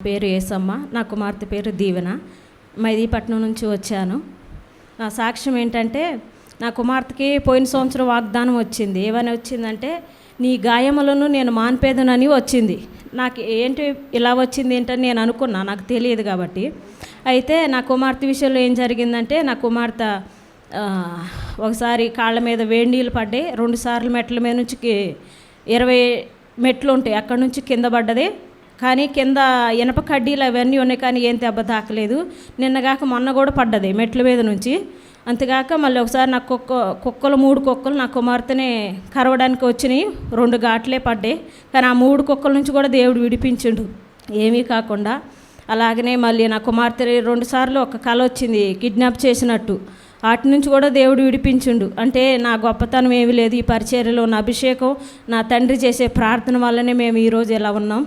పేరు యేసమ్మ, నా కుమార్తె పేరు దీవెన. మైదీపట్నం నుంచి వచ్చాను. నా సాక్ష్యం ఏంటంటే, నా కుమార్తెకి పోయిన సంవత్సరం వాగ్దానం వచ్చింది. ఏమని వచ్చిందంటే, నీ గాయములను నేను మాన్పేదనని వచ్చింది. నాకు ఏంటి ఇలా వచ్చింది ఏంటని నేను అనుకున్నా, నాకు తెలియదు కాబట్టి. అయితే నా కుమార్తె విషయంలో ఏం జరిగిందంటే, నా కుమార్తె ఒకసారి కాళ్ళ మీద వేడి నీళ్ళు పడ్డాయి. 2 సార్లు మెట్ల మీద నుంచి 20 మెట్లు ఉంటాయి, అక్కడ నుంచి కింద పడ్డది. కానీ కింద ఇనప కడ్డీలు అవన్నీ ఉన్నాయి, కానీ ఏం దెబ్బ తాకలేదు. నిన్నగాక మొన్న కూడా పడ్డది మెట్ల మీద నుంచి. అంతేగాక మళ్ళీ ఒకసారి నాకు కుక్కలు 3 కుక్కలు నా కుమార్తెని కరవడానికి వచ్చినాయి. 2 ఘాట్లే పడ్డాయి, కానీ ఆ 3 కుక్కల నుంచి కూడా దేవుడు విడిపించిండు, ఏమీ కాకుండా. అలాగనే మళ్ళీ నా కుమార్తె 2 సార్లు ఒక కల వచ్చింది, కిడ్నాప్ చేసినట్టు. వాటి నుంచి కూడా దేవుడు విడిపించిండు. అంటే నా గొప్పతనం ఏమీ లేదు, ఈ పరిచర్యలో నా అభిషేకం, నా తండ్రి చేసే ప్రార్థన వల్లనే మేము ఈరోజు ఇలా ఉన్నాం.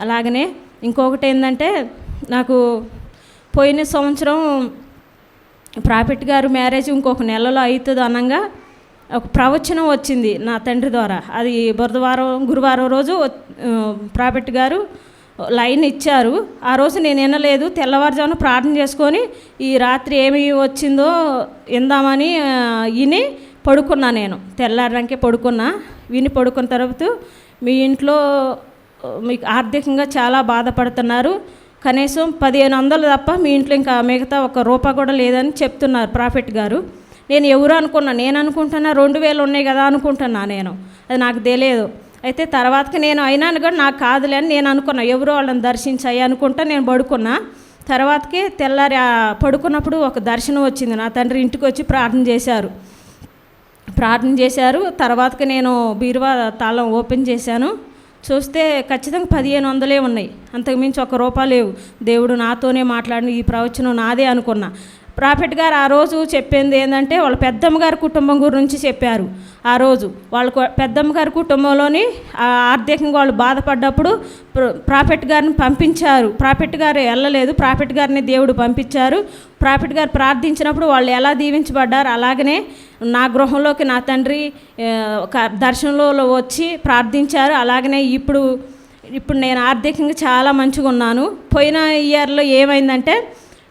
అలాగనే ఇంకొకటి ఏంటంటే, నాకు పోయిన సంవత్సరం ప్రాఫెట్ గారు మ్యారేజ్ ఇంకొక నెలలో అవుతుంది అనగా ఒక ప్రవచనం వచ్చింది నా తండ్రి ద్వారా. అది గురువారం రోజు ప్రాఫెట్ గారు లైన్ ఇచ్చారు. ఆ రోజు నేను వినలేదు. తెల్లవారుజామున ప్రార్థన చేసుకొని ఈ రాత్రి ఏమి వచ్చిందో విందామని విని పడుకున్నా. నేను తెల్లారంకే పడుకున్నా. విని పడుకున్న తర్వాత, మీ ఇంట్లో మీకు ఆర్థికంగా చాలా బాధపడుతున్నారు, కనీసం 1500 తప్ప మీ ఇంట్లో ఇంకా మిగతా ₹1 కూడా లేదని చెప్తున్నారు ప్రాఫెట్ గారు. నేను ఎవరు అనుకున్నా, నేను అనుకుంటున్నా 2000 ఉన్నాయి కదా అనుకుంటున్నా నేను, అది నాకు తెలియదు. అయితే తర్వాతకి నేను అయినాను కూడా నాకు కాదులే అని నేను అనుకున్నా, ఎవరో వాళ్ళని దర్శించాయి అనుకుంటా నేను పడుకున్నా. తర్వాతకి తెల్లారి పడుకున్నప్పుడు ఒక దర్శనం వచ్చింది. నా తండ్రి ఇంటికి వచ్చి ప్రార్థన చేశారు. తర్వాతకి నేను బీరువా తాళం ఓపెన్ చేశాను. చూస్తే ఖచ్చితంగా 1500 ఉన్నాయి, అంతకుమించి ₹1 లేవు. దేవుడు నాతోనే మాట్లాడిన ఈ ప్రవచనం నాదే అనుకున్నా. ప్రాఫెట్ గారు ఆ రోజు చెప్పింది ఏంటంటే, వాళ్ళ పెద్దమ్మగారి కుటుంబం గురించి చెప్పారు. ఆ రోజు వాళ్ళ పెద్దమ్మగారి కుటుంబంలోని ఆర్థికంగా వాళ్ళు బాధపడ్డప్పుడు ప్రాఫెట్ గారిని పంపించారు. ప్రాఫెట్ గారు వెళ్ళలేదు, ప్రాఫెట్ గారిని దేవుడు పంపించారు. ప్రాఫెట్ గారు ప్రార్థించినప్పుడు వాళ్ళు ఎలా దీవించబడ్డారు, అలాగనే నా గృహంలోకి నా తండ్రి ఒక దర్శనంలో వచ్చి ప్రార్థించారు. అలాగనే ఇప్పుడు నేను ఆర్థికంగా చాలా మంచిగా ఉన్నాను. పోయిన ఇయర్లో ఏమైందంటే,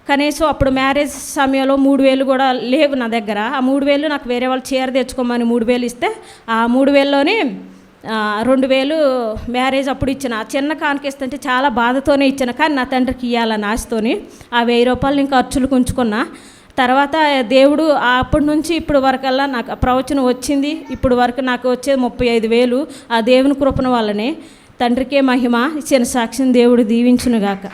కనీసం అప్పుడు మ్యారేజ్ సమయంలో 3000 కూడా లేవు నా దగ్గర. ఆ 3000 నాకు వేరే వాళ్ళు చీర తెచ్చుకోమని 3000 ఇస్తే, ఆ 3000లోని 2000 మ్యారేజ్ అప్పుడు ఇచ్చిన. చిన్న కానుకిస్తుంటే చాలా బాధతోనే ఇచ్చిన, కానీ నా తండ్రికి ఇవ్వాలని ఆశతోని ఆ ₹1000 నేను ఖర్చులు ఉంచుకున్నా. తర్వాత దేవుడు అప్పటి నుంచి ఇప్పుడు వరకల్లా నాకు ప్రవచనం వచ్చింది. ఇప్పుడు వరకు నాకు వచ్చేది 35,000. ఆ దేవుని కృపణ వల్లనే. తండ్రికే మహిమ. ఇచ్చిన సాక్ష్యం దేవుడు దీవించునుగాక.